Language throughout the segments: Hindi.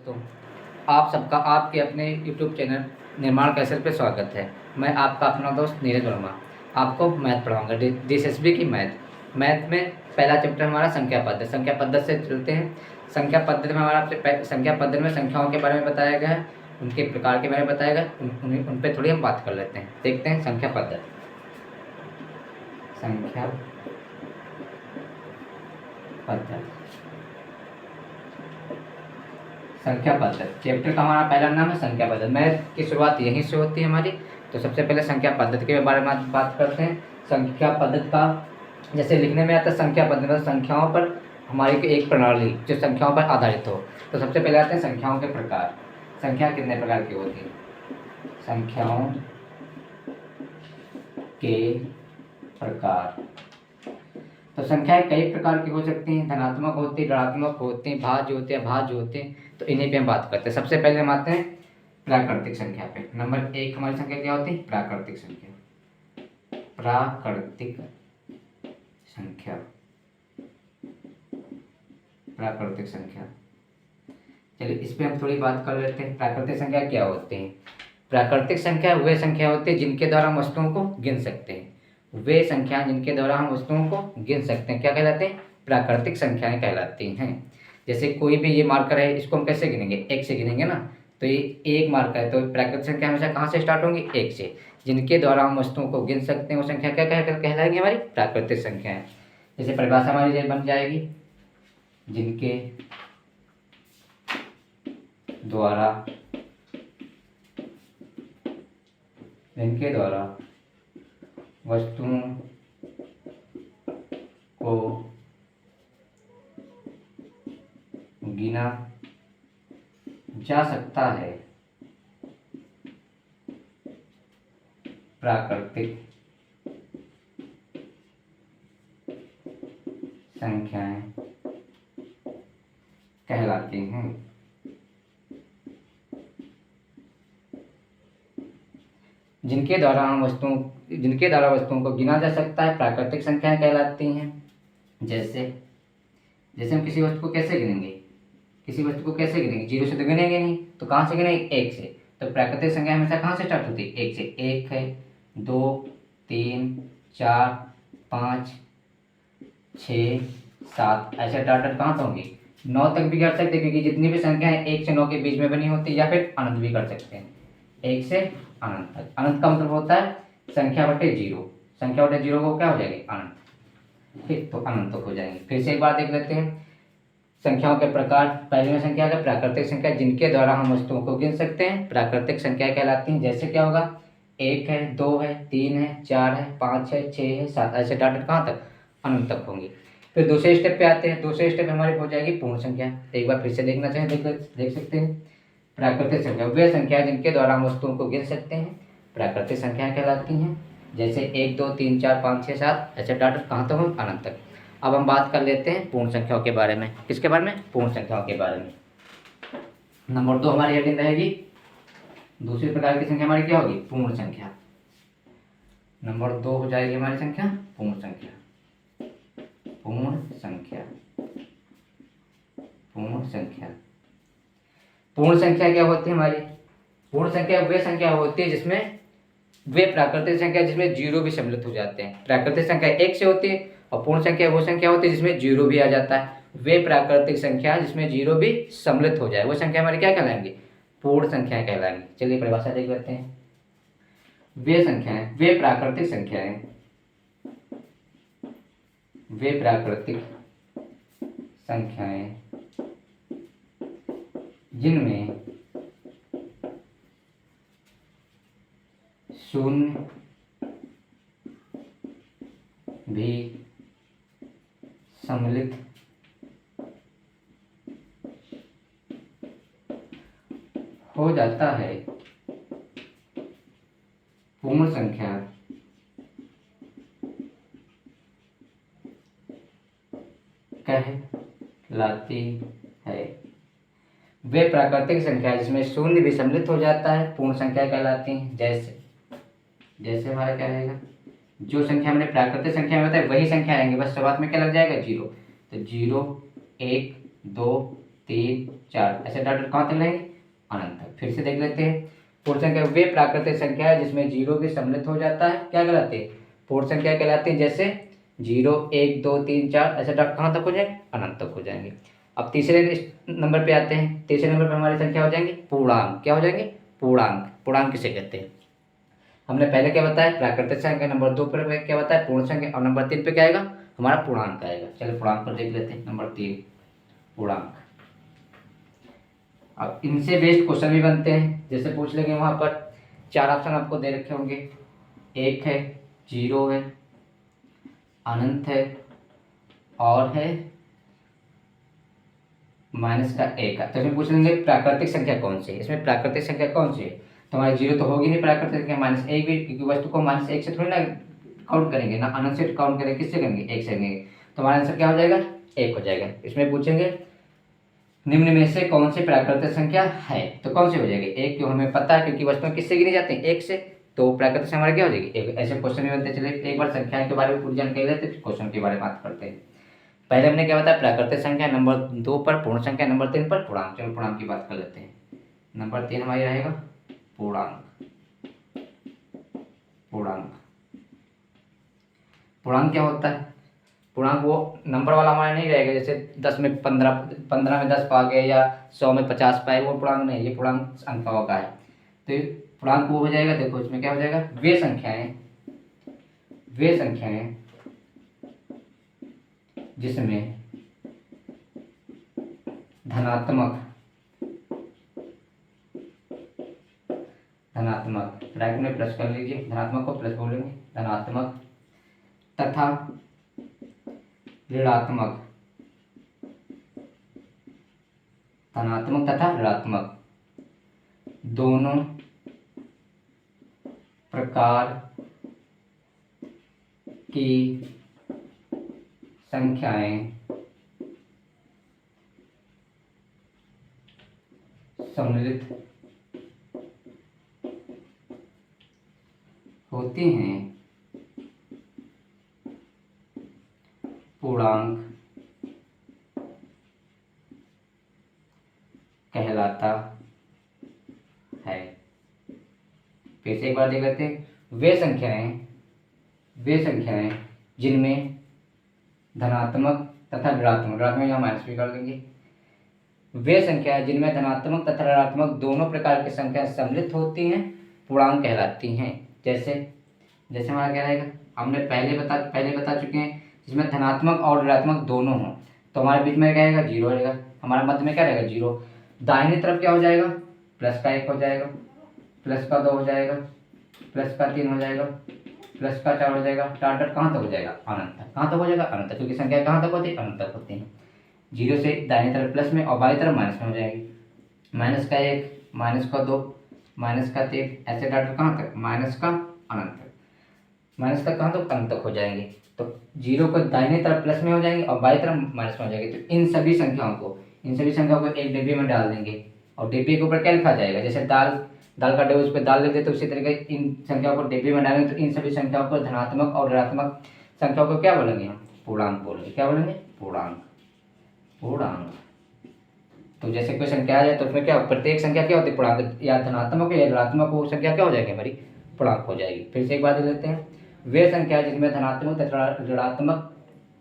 दोस्तों, आप सबका आपके अपने यूट्यूब चैनल निर्माण कैसेट पे स्वागत है। मैं आपका अपना दोस्त नीरज वर्मा आपको मैथ पढ़ाऊँगा, DSSB की मैथ। मैथ में पहला चैप्टर हमारा संख्या पद्धति। संख्या पद्धति से चलते हैं। संख्या पद्धति में हमारा संख्या पद्धति में संख्याओं के बारे में बताया गया है, उनके प्रकार के बारे में बताया गया, उन पर थोड़ी हम बात कर लेते हैं। देखते हैं संख्या पद्धति। संख्या पद्धति, संख्या पद्धति चैप्टर का हमारा पहला नाम है संख्या पद्धति। मैथ की शुरुआत यहीं से होती है हमारी। तो सबसे पहले संख्या पद्धति के बारे में बात करते हैं। संख्या पद्धति का जैसे लिखने में आता है संख्या पद्धति में संख्याओं पर हमारी एक प्रणाली जो संख्याओं पर आधारित हो। तो सबसे पहले आते हैं संख्याओं के प्रकार। संख्या कितने प्रकार की होती है? संख्याओं के प्रकार। तो संख्याएं कई प्रकार की हो सकती हैं, धनात्मक होती है, ऋणात्मक होती हैं, भाज्य होते हैं, अभाज्य होते हैं। तो इन्हीं पे हम बात करते हैं। सबसे पहले हम आते हैं प्राकृतिक संख्या पे। नंबर 1 हमारी संख्या क्या होती है? प्राकृतिक संख्या। प्राकृतिक संख्या, प्राकृतिक संख्या। चलिए इस पे हम थोड़ी बात कर लेते हैं। प्राकृतिक संख्या क्या होती है? प्राकृतिक संख्या वे संख्या होती है जिनके द्वारा हम वस्तुओं को गिन सकते हैं। वे संख्याएं जिनके द्वारा हम वस्तुओं को गिन सकते हैं क्या कहलाते हैं? प्राकृतिक संख्याएं कहलाती हैं। जैसे कोई भी ये मार्कर है, इसको हम कैसे गिनेंगे? 1 से गिनेंगे ना। तो ये 1 मार्कर है, तो प्राकृतिक संख्या हमेशा कहाँ से स्टार्ट होंगी? 1 से। जिनके द्वारा हम वस्तुओं को गिन सकते हैं वो संख्या क्या कहलाएंगी? हमारी प्राकृतिक संख्या है। जैसे परिभाषा हमारी बन जाएगी, जिनके द्वारा वस्तुओं को गिना जा सकता है, प्राकृतिक संख्याएं कहलाती हैं। जिनके द्वारा वस्तुओं को गिना जा सकता है प्राकृतिक संख्याएं कहलाती हैं। जैसे हम किसी वस्तु को कैसे गिनेंगे? किसी वस्तु को कैसे गिनेंगे? 0 से तो गिनेंगे नहीं, तो कहाँ से गिनेंगे? 1 से। तो प्राकृतिक संख्या हमेशा कहाँ से स्टार्ट होती है? 1 से। 1 है, 2, 3, 4, 5, 6, 7, ऐसे डाट कहाँ तक होंगी? 9 तक भी कर सकते हैं, क्योंकि जितनी भी संख्या है 1 से 9 के बीच में बनी होती है, या फिर अनंत भी कर सकते हैं। 1 से अनंत तक। अनंत का मतलब होता है संख्या बटे 0। संख्या बटे 0 को क्या हो जाएगी? अनंत। ठीक, तो अनंत तक हो जाएंगे। फिर से एक बार देख लेते हैं संख्याओं के प्रकार। पहली में संख्या है प्राकृतिक संख्या, जिनके द्वारा हम वस्तुओं को गिन सकते हैं, प्राकृतिक संख्या कहलाती हैं। जैसे क्या होगा? 1 है, 2 है, 3 है, 4 है, 5 है, 6 है, 7, ऐसे डाट कहाँ तक? अनंत तक होंगी। फिर दूसरे स्टेप पे आते हैं। दूसरे स्टेप हमारी हो जाएगी पूर्ण संख्या। एक बार फिर से देखना चाहें देख सकते हैं। प्राकृतिक संख्या वे संख्या जिनके द्वारा हम वस्तुओं को गिन सकते हैं, प्राकृतिक संख्या कहलाती हैं। जैसे 1, 2, 3, 4, 5, 6, 7, ऐसे डाटा कहाँ तक होंगे? अनंत तक। अब हम बात कर लेते हैं पूर्ण संख्याओं के बारे में। किसके बारे में? पूर्ण संख्याओं के बारे में। नंबर 2 हमारी हेडिंग रहेगी, दूसरी प्रकार की संख्या हमारी क्या होगी? पूर्ण संख्या। नंबर 2 हो जाएगी हमारी संख्या पूर्ण संख्या। पूर्ण संख्या, पूर्ण संख्या। पूर्ण संख्या क्या होती है हमारी? पूर्ण संख्या वे संख्या होती है जिसमें वे प्राकृतिक संख्या जिसमें 0 भी सम्मिलित हो जाते हैं। प्राकृतिक संख्या 1 से होती है, और पूर्ण संख्या वो संख्या होती है जिसमें 0 भी आ जाता है। वे प्राकृतिक संख्या जिसमें 0 भी सम्मिलित हो जाए वो संख्या हमारी क्या कहलाएंगी? पूर्ण संख्या कहलाएंगी। चलिए परिभाषा देख लेते हैं। वे संख्याएं, वे प्राकृतिक संख्याएं, वे प्राकृतिक संख्याएं जिनमें 0 भी सम्मिलित हो जाता है, पूर्ण संख्या कहलाती है। वे प्राकृतिक संख्या जिसमें 0 भी सम्मिलित हो जाता है पूर्ण संख्या कहलाती हैं। जैसे हमारा क्या रहेगा? जो संख्या हमने प्राकृतिक संख्या में बताया वही संख्या आएंगे, बस शुरुआत में क्या लग जाएगा? 0। तो 0, 1, 2, 3 4 ऐसे डॉट कहाँ तक लेंगे, अनंत तक। फिर से देख लेते हैं, पूर्ण संख्या वे प्राकृतिक संख्या है जिसमें जीरो भी सम्मिलित हो जाता है, क्या कहलाते हैं, पूर्ण संख्या कहलाती है। जैसे 0 1 2 3 4 ऐसे डॉट कहाँ तक हो जाएंगे, अनंत तक हो जाएंगे। अब तीसरे नंबर पे आते हैं। तीसरे नंबर पे हमारी संख्या हो जाएंगी पूर्णांक। क्या हो जाएंगे, पूर्णांक। पूर्णांक किसे कहते हैं, हमने पहले क्या बताया, प्राकृतिक संख्या। नंबर 2 पर क्या बताया, पूर्ण संख्या। और नंबर 3 पे क्या आएगा, हमारा पूर्णांक आएगा। चलिए पूर्णांक पर देख लेते हैं। नंबर 3 पूर्णांक। अब इनसे बेस्ड क्वेश्चन भी बनते हैं, जैसे पूछ लेंगे वहां पर 4 ऑप्शन आपको दे रखे होंगे, 1 है, 0 है, अनंत है और है -1 है। तो इसमें पूछ लेंगे प्राकृतिक संख्या कौन सी है, इसमें प्राकृतिक संख्या कौन सी है। तो हमारे 0 तो होगी नहीं प्राकृतिक संख्या, -1 भी, क्योंकि वस्तु को -1 से थोड़ी ना काउंट करेंगे ना, अनंत से काउंट करेंगे, किससे करेंगे, 1 से करेंगे। तो हमारा आंसर क्या हो जाएगा, 1 हो जाएगा। इसमें पूछेंगे निम्न में से कौन सी प्राकृतिक संख्या है, तो कौन सी हो जाएगी, 1, क्यों हमें पता है, क्योंकि वस्तुएं किससे गिनी जाती हैं, 1 से। तो प्राकृतिक संख्या हमारी क्या हो जाएगी, 1। ऐसे क्वेश्चन भी बनते चले। एक बार संख्याओं के बारे में पूरी जानकारी लेते फिर क्वेश्चन के बारे में बात करते हैं। पहले हमने क्या बताया, प्राकृतिक संख्या। नंबर 2 पर पूर्ण संख्या। नंबर 3 पर पूर्णांक। चलो पूर्णांक की बात कर लेते हैं। नंबर 3 हमारी रहेगा पूर्णांक। पूर्णांक, पूर्णांक क्या होता है, पूर्णांक वो नंबर वाला हमारा नहीं रहेगा, जैसे 10 में 15, 15 में 10 पा गए या 100 में 50 पाए, वो पूर्णांक नहीं, ये पूर्णांक अंकों का है। तो ये पूर्णांक वो हो जाएगा, देखो इसमें क्या हो जाएगा, वे संख्याएं जिसमें धनात्मक राइट में प्लस कर लीजिए, धनात्मक को प्लस बोलेंगे, धनात्मक तथा ऋणात्मक, धनात्मक तथा ऋणात्मक दोनों प्रकार की संख्याएं सम्मिलित होती हैं, पूर्णांक कहलाता है। फिर से एक बार देख लेते हैं, वे संख्याएं जिनमें धनात्मक तथा ऋणात्मक, ऋणात्मक यहाँ माइनस भी कर देंगे, वे संख्याएं जिनमें धनात्मक तथा ऋणात्मक दोनों प्रकार की संख्याएं सम्मिलित होती हैं, पूर्णांक कहलाती हैं। जैसे हमारा क्या रहेगा, हमने पहले बता चुके हैं, जिसमें धनात्मक और ऋणात्मक दोनों हों, तो हमारे बीच में क्या रहेगा, 0 रहेगा। हमारा मध्य में क्या रहेगा, 0। दाहिनी तरफ क्या हो जाएगा, प्लस का 1 हो जाएगा, प्लस का 2 हो जाएगा, प्लस का 3 हो जाएगा, प्लस का 4 हो जाएगा। टार्गेट कहाँ तक हो जाएगा, अनंत तक। कहाँ तक हो जाएगा, अनंत तक, क्योंकि संख्या कहाँ तक होती है, अनंत तक होती है। 0 से दाहिनी तरफ प्लस में और बाईं तरफ माइनस में हो जाएगी। -1, -2, -3, ऐसे टार्गेट कहाँ तक, माइनस का अनंत तक, माइनस तक कहाँ तक, अनंत तक हो जाएंगे। तो 0 को दाहिनी तरफ प्लस में हो जाएंगे और बाईं तरफ माइनस में हो जाएगी। तो इन सभी संख्याओं को एक डिब्बे में डाल देंगे, और डिब्बे के ऊपर क्या लिखा जाएगा, जैसे दाल का डब्बे उस पर दाल लिख देते, उसी तरीके इन संख्याओं को डिब्बे में डालेंगे। तो इन सभी संख्याओं को, धनात्मक और ऋणात्मक संख्याओं को क्या बोलेंगे हम, पूर्णांक बोलेंगे। क्या बोलेंगे, पूर्णांक। तो जैसे कोई संख्या आ जाए तो उसमें क्या, प्रत्येक संख्या क्या होती है, पूर्णांक, या धनात्मक या ऋणात्मक हो संख्या क्या हो जाएगी, हमारी पूर्णांक हो जाएगी। फिर से एक बात लेते हैं, वे संख्या जिनमें धनात्मक तथा ऋणात्मक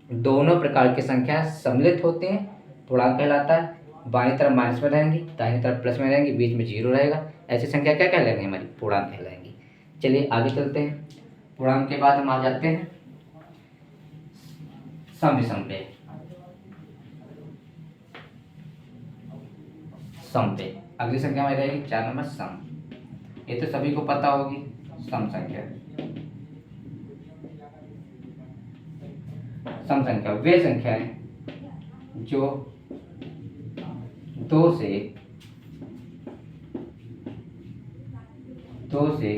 दोनों प्रकार की संख्या सम्मिलित होती हैं, पूर्णांक कहलाता है। बाईं तरफ माइनस में रहेंगी, दाहिनी तरफ प्लस में रहेंगी, बीच में 0 रहेगा, ऐसी संख्या क्या कहलाएंगी, हमारी पूर्णांक कहलाएंगी। चलिए आगे चलते हैं। पूर्णांक के बाद हम आ जाते हैं सम विषम पे। सम पे अगली संख्या हमारी रहेगी 4 नंबर सम। ये तो सभी को पता होगी, सम संख्या। सम संख्या वे संख्याएं जो 2 से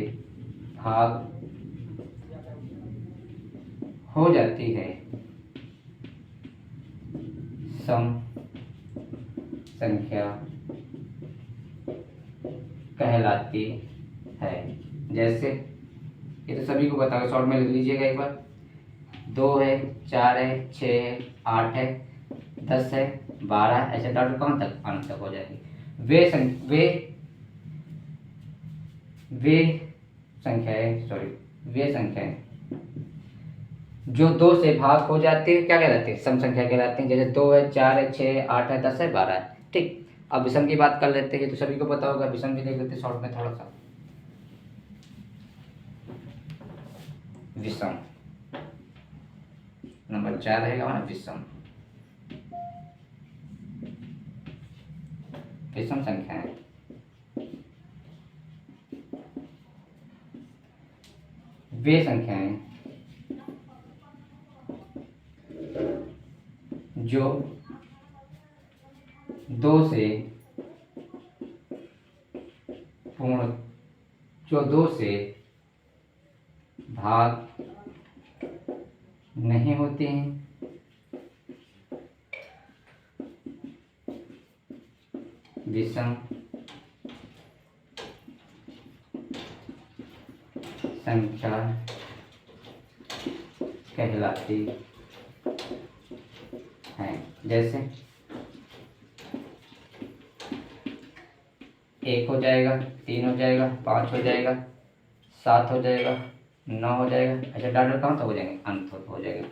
भाग हो जाती है, सम संख्या कहलाती है। जैसे ये तो सभी को पता है, शॉर्ट में लिख लीजिएगा एक बार, 2 है, 4 है, 6 है, 8 है, 10 है, 12, ऐसे डॉट कहाँ तक, अंत तक हो जाएगी। वे संख्याएं जो 2 से भाग हो जाती है क्या कहलाती है, सम संख्या कहलाती है। जैसे 2 है, 4 है, 6 है, 8 है, 10 है, 12 है। ठीक, अब विषम की बात कर लेते हैं, तो सभी को पता होगा, विषम भी देख लेते हैं शॉर्ट में थोड़ा सा। विषम नंबर 4 रहेगा ना, विषम संख्याएं। वे संख्याएं जो 2 से भाग नहीं होती हैं, विषम संख्या कहलाती है। जैसे 1 हो जाएगा, 3 हो जाएगा, 5 हो जाएगा, 7 हो जाएगा, 9 हो जाएगा, ऐसे डॉट कहाँ तक हो जाएंगे, अंत हो जाएगा।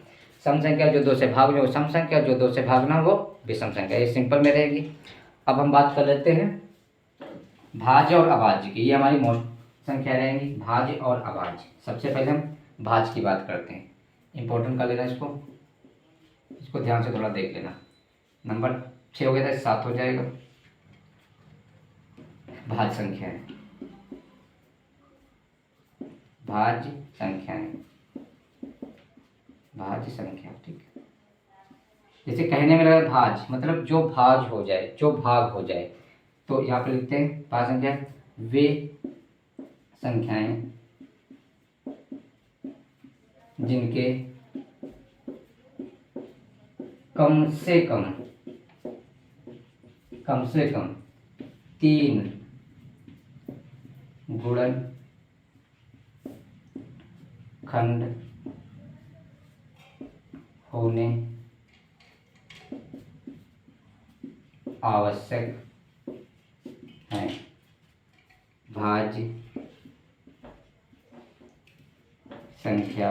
सम संख्या जो 2 से भाग में हो सम संख्या, जो 2 से भागना वो विषम संख्या, ये सिंपल में रहेगी। अब हम बात कर लेते हैं भाज्य और अभाज्य की, ये हमारी मोस्ट संख्या रहेंगी, भाज्य और अभाज्य। सबसे पहले हम भाज्य की बात करते हैं, इंपॉर्टेंट कर लेना इसको ध्यान से थोड़ा देख लेना। नंबर 6 हो गया था, 7 हो जाएगा, भाज्य संख्या है, भाज्य संख्या। ठीक, जैसे कहने में लगा भाज्य मतलब जो भाज्य हो जाए, जो भाग हो जाए, तो यहाँ पे लिखते हैं भाज्य संख्या वे संख्याएं जिनके कम से कम 3 गुणनखंड होने आवश्यक है, भाज्य संख्या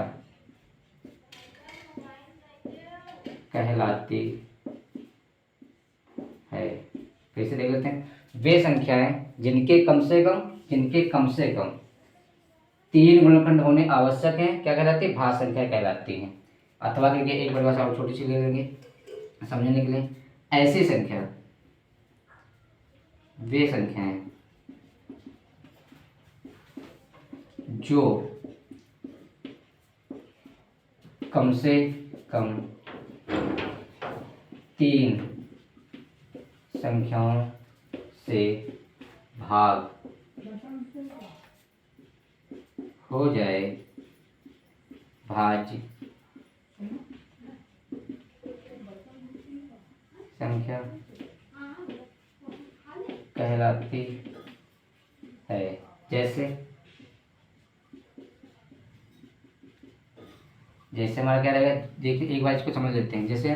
कहलाती है। फिर से देख लेते हैं, वे संख्याएं जिनके कम से कम 3 गुणनखंड होने आवश्यक हैं, क्या कहलाती है, भाज्य संख्या कहलाती हैं। अथवा के लिए एक परिभाषा और छोटी सी ले लेंगे समझने के लिए, ऐसी संख्या वे संख्याएं जो कम से कम 3 संख्याओं से भाग हो जाए, भाज्य संख्या कहलाती है। जैसे हमारा क्या रहेगा, देखिए एक बार इसको समझ लेते हैं। जैसे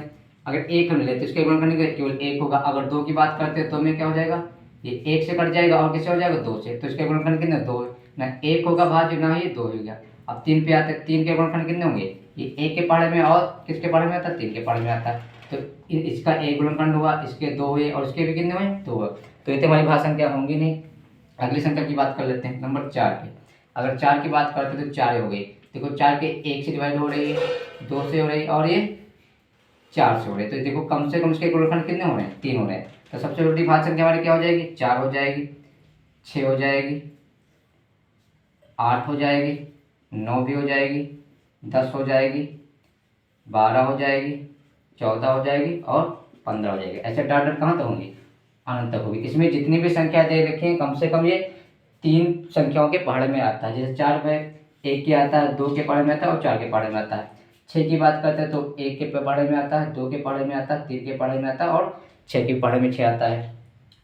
अगर 1 हम लेते हैं, इसके गुणनखंड केवल 1 होगा। अगर 2 की बात करते हैं तो हमें क्या हो जाएगा, ये 1 से कट जाएगा और किससे हो जाएगा, 2 से। तो इसके गुणनखंड कितने, 2 ना 1 होगा भाज्य ना ये 2 हो गया। अब 3 पे आते हैं, 3 के गुणनखंड कितने होंगे, ये 1 के पहाड़े में और किसके पहाड़े में आता है, 3 के पहाड़े में आता है। तो इसका 1 गुणनखंड हुआ, इसके 2 हुए और इसके भी कितने हुए, 2 हुए। तो ये हमारी भाज्य संख्या होंगी नहीं। अगली संख्या की बात कर लेते हैं, नंबर 4 की। अगर 4 की बात करते हैं तो 4 हो गई। देखो 4 के 1 से डिवाइड हो रही है, 2 से हो रही है और ये 4 से हो रही है। तो देखो कम से कम इसके गुणनखंड कितने हो रहे हैं, 3 हो रहे हैं। तो सबसे छोटी भाज्य संख्या हमारी क्या हो जाएगी, 4 हो जाएगी, 6 हो जाएगी, 8 हो जाएगी, 9 भी हो जाएगी, 10 हो जाएगी, 12 हो जाएगी, 14 हो जाएगी और 15 हो जाएगी। ऐसे डॉट कहाँ तक होंगी, अनंत तक होगी। इसमें जितनी भी संख्या दे रखी है कम से कम ये 3 संख्याओं के पहाड़े में आता है। जैसे 4 में 1 के आता है, 2 के पहाड़े में आता है और 4 के पहाड़े में आता है। 6 की बात करते हैं तो 1 के पहाड़े में आता है, 2 के पहाड़े में आता है, 3 के पहाड़े में आता है और 6 के पहाड़े में 6 आता है।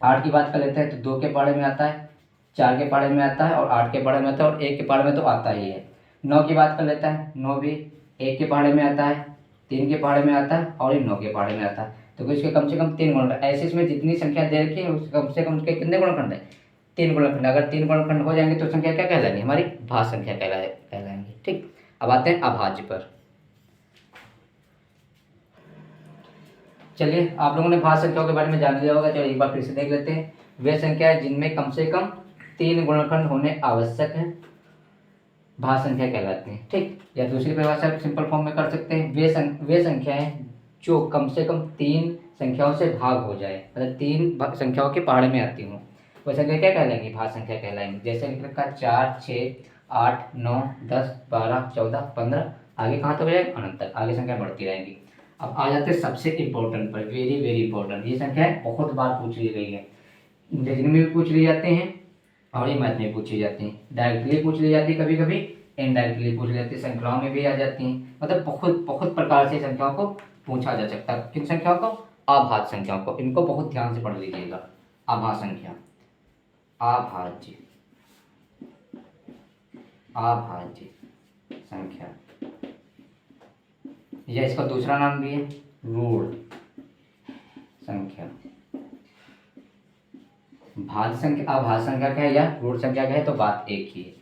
8 की बात कर लेते हैं तो 2 के पहाड़े में आता है, 4 के पहाड़े में आता है और 8 के पहाड़े में आता है और 1 के पहाड़े में तो आता ही है। 9 की बात कर लेता है, 9 भी 1 के पहाड़े में आता है, 3 के पहाड़े में आता है और ये 9 के पहाड़े में आता है। तो इसके कम से कम 3 गुणनखंड। ऐसे इसमें जितनी संख्या दे रखी है उसके कम से कम उसके कितने गुणनखंड है? 3 गुणनखंड। अगर 3 गुणनखंड हो जाएंगे तो संख्या क्या कहलाएंगी? हमारी भाज्य संख्या कहलाएंगी। ठीक, अब आते हैं अभाज्य पर। चलिए, आप लोगों ने भाज्य संख्याओं के बारे में जान लिया होगा, चलो एक बार फिर से देख लेते हैं। वे संख्याएं जिनमें कम से कम 3 गुणनखंड होने आवश्यक है भाज्य संख्या कहलाती हैं। ठीक, या दूसरी परिभाषा सिंपल फॉर्म में कर सकते हैं, वे संख्याएं जो कम से कम 3 संख्याओं से भाग हो जाए, मतलब 3 संख्याओं के पहाड़े में आती हूँ, वह संख्या क्या कहलाएंगी? भाज्य संख्या कहलाएंगी। जैसे लिख रखा 4, 6, 8, 9, 10, 12, 14, 15, आगे कहाँ तक हो जाएगा? अनंत तक, आगे संख्या बढ़ती रहेंगी। अब आ जाते हैं सबसे इंपॉर्टेंट पर, वेरी वेरी इंपॉर्टेंट। ये संख्याएं बहुत बार पूछ ली गई है, इंग्लिश में भी पूछ ली जाते हैं और ये मैथ में पूछी जाती हैं। डायरेक्टली पूछ ली जाती है, कभी कभी इनडायरेक्टली पूछ ली जाती है, संख्याओं में भी आ जाती हैं। मतलब बहुत बहुत प्रकार से संख्याओं को पूछा जा सकता है। किन संख्याओं को? अभाज्य संख्याओं को। इनको बहुत ध्यान से पढ़ लीजिएगा। अभाज्य संख्या, अभाज्य अभाज्य संख्या, यह इसका दूसरा नाम भी है ऋण संख्या। भाज्य संख्या, अभाज्य संख्या क्या है या ऋण संख्या क्या है, तो बात एक ही है।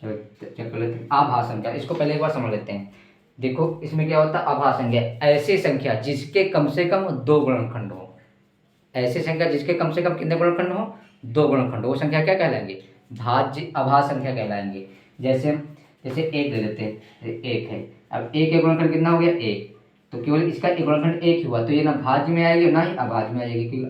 अभाज्य संख्या, इसको पहले एक बार समझ लेते हैं। देखो इसमें क्या होता है? अभाज्य संख्या ऐसी संख्या जिसके कम से कम 2 गुणनखंड हो। ऐसी संख्या जिसके कम से कम कितने गुणनखंड हो? 2 गुणनखंड, वो संख्या क्या कहलाएंगे? भाज्य अभाज्य संख्या कहलाएंगे। जैसे जैसे 1 ले लेते हैं, 1 है। अब 1 का गुणनखंड कितना हो गया? 1। तो केवल इसका एक गुणनखंड 1 हुआ, तो ये ना भाज्य में आएगी ना ही अभाज्य में आएगी, क्योंकि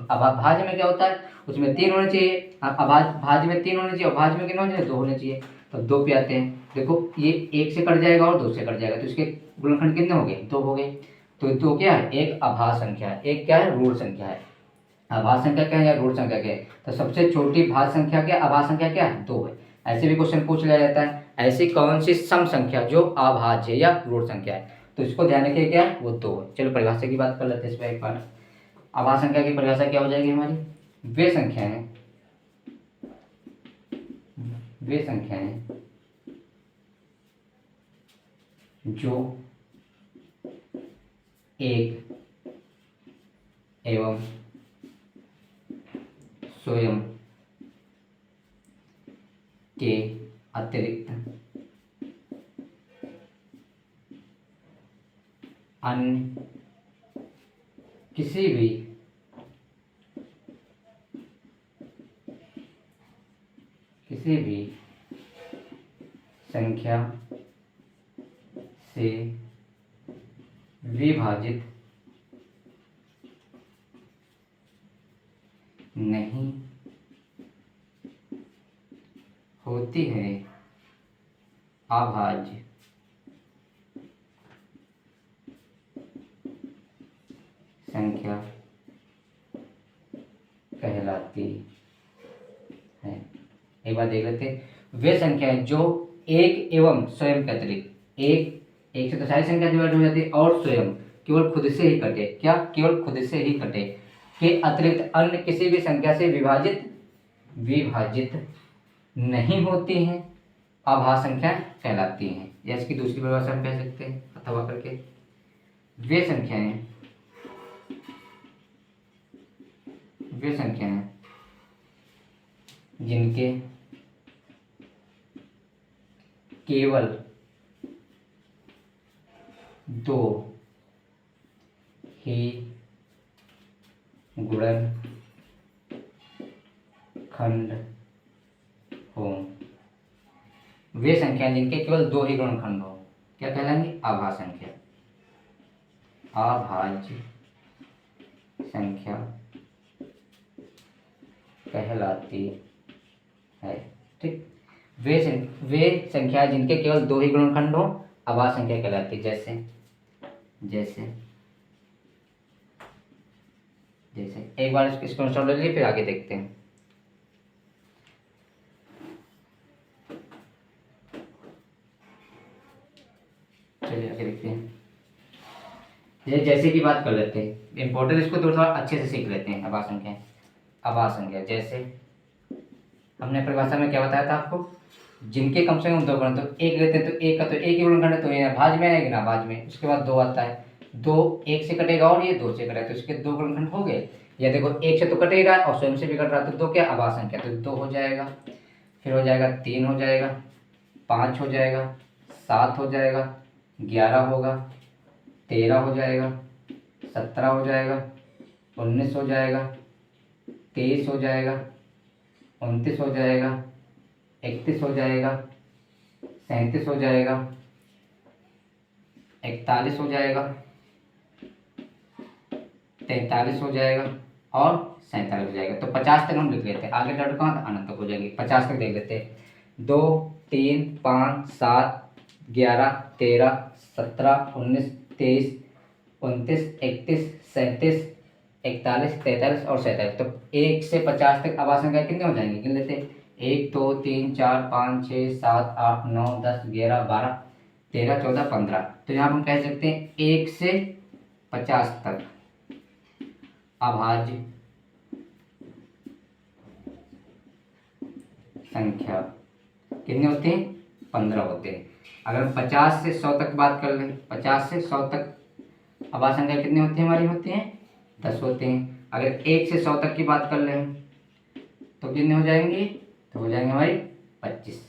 भाज्य में क्या होता है? उसमें 3 होने चाहिए, भाज्य में 3 होने चाहिए और भाज्य में कितने होने चाहिए? 2 होने चाहिए। तब 2 पे आते हैं। देखो ये 1 से कट जाएगा और 2 से कट जाएगा, तो इसके गुणनखंड कितने हो गए? 2 हो गए। तो 2 क्या है? एक अभाज्य संख्या है, एक क्या है? ऋण संख्या है। अभाज्य संख्या क्या है या ऋण संख्या क्या है? तो सबसे छोटी भाज्य संख्या क्या, अभाज्य संख्या क्या है? 2 है। ऐसे भी क्वेश्चन पूछ लिया जाता है, ऐसी कौन सी सम संख्या जो अभाज्य या ऋण संख्या है? तो इसको ध्यान रखिए, क्या है? वो 2 है। चलो परिभाषा की बात कर लेते हैं इस पर एक बार। अभाज्य संख्या की परिभाषा क्या हो जाएगी हमारी? वे संख्याएं जो एक एवं स्वयं के अतिरिक्त अन्य किसी भी संख्या से विभाजित नहीं होती है अभाज्य संख्या कहलाती है। एक बार देख लेते हैं। वे संख्याएं जो एक एवं स्वयं के अतिरिक्त, एक से तो सारी संख्या डिवाइड हो जाती है, और स्वयं केवल खुद से ही कटे, क्या? केवल खुद से ही कटे के अतिरिक्त अन्य किसी भी संख्या से विभाजित नहीं होती हैं अभाज्य संख्या कहलाती हैं। या इसकी दूसरी परिभाषा हम कह सकते हैं अथवा करके, वे संख्याएं जिनके केवल 2 ही गुणनखंड हो, वे संख्या जिनके केवल 2 ही गुणनखंड हो, क्या कहलाएंगी? अभाज्य संख्या। अभाज्य संख्या कहलाती है। ठीक, वे संख्या जिनके केवल 2 ही गुणनखंड हो, अभाज्य संख्या कहलाती है। जैसे एक बार इसको इंस्टॉल ले लीजिए, फिर आगे देखते हैं। चलिए आगे देखते हैं। जैसे की बात कर लेते हैं, इंपॉर्टेंट इसको थोड़ा अच्छे से सीख लेते हैं। अभाज्य संख्या जैसे हमने परिभाषा में क्या बताया था आपको? जिनके कम से कम 2 गुण, तो 1 लेते हैं तो 1 का तो 1 ही गुणनखंड है, तो ये भाज्य में आएगी ना भाज्य में। उसके बाद 2 आता है, दो एक से कटेगा और ये दो से कटेगा, तो इसके दो गुणनखंड हो गए। या देखो एक से तो कट ही रहा है और स्वयं से भी कट रहा है, तो दो क्या अभाज्य संख्या, तो दो हो जाएगा, फिर हो जाएगा 3 हो जाएगा, 5 हो जाएगा, 7 हो जाएगा, 11 होगा, 13 हो जाएगा, 17 हो जाएगा, 19 हो जाएगा, 23 हो जाएगा, 29 हो जाएगा, 31 हो जाएगा, 37 हो जाएगा, 41 हो जाएगा, 43 हो जाएगा और 47 हो जाएगा। तो 50 तक हम लिख लेते हैं, आगे डट कहाँ अनंत तक हो जाएगी। 50 तक देख लेते हैं। 2 3 5 7 11 13 17 19 23 29 31 37 41 43 और 47। तो 1 से 50 तक अभाज्य संख्या कितने हो जाएंगे, गिन लेते हैं। 1 2 3 4 5 6 7 8 9 10 11 12 13 14 15। तो यहाँ हम कह सकते हैं 1 से 50 तक अभाज्य संख्या कितने होते हैं, 15 होते हैं। अगर हम 50 से 100 तक बात कर लें, 50 से 100 तक अभाज्य संख्या कितनी होती है हमारी, होती हैं 10 होते हैं। अगर 1 से 100 तक की बात कर लें तो कितने हो जाएंगे, तो हो जाएंगे हमारी 25।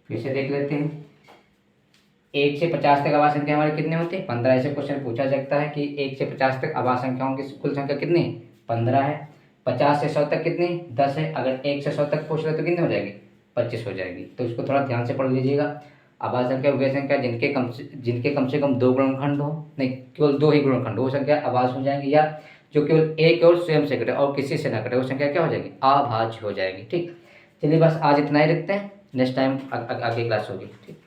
फिर से देख लेते हैं, 1 से 50 तक अभाज्य संख्या हमारे कितने होते हैं, 15। ऐसे क्वेश्चन पूछा सकता है कि 1 से 50 तक अभाज्य संख्याओं की कुल संख्या कितनी है, 15 है। 50 से 100 तक कितनी, 10 है। अगर 1 से 100 तक पूछ रहे तो कितनी हो जाएगी, 25 हो जाएगी। तो इसको थोड़ा ध्यान से पढ़ लीजिएगा। अभाज्य संख्या वे संख्या जिनके कम से कम दो गुणनखंड हो, नहीं केवल दो ही गुणनखंड हो, वो संख्या अभाज्य हो जाएंगी। या जो केवल एक और स्वयं से कटे और किसी से ना कटे, वो संख्या क्या हो जाएगी, अभाज्य हो जाएगी। ठीक, चलिए बस आज इतना ही रखते हैं, नेक्स्ट टाइम आगे क्लास होगी। ठीक।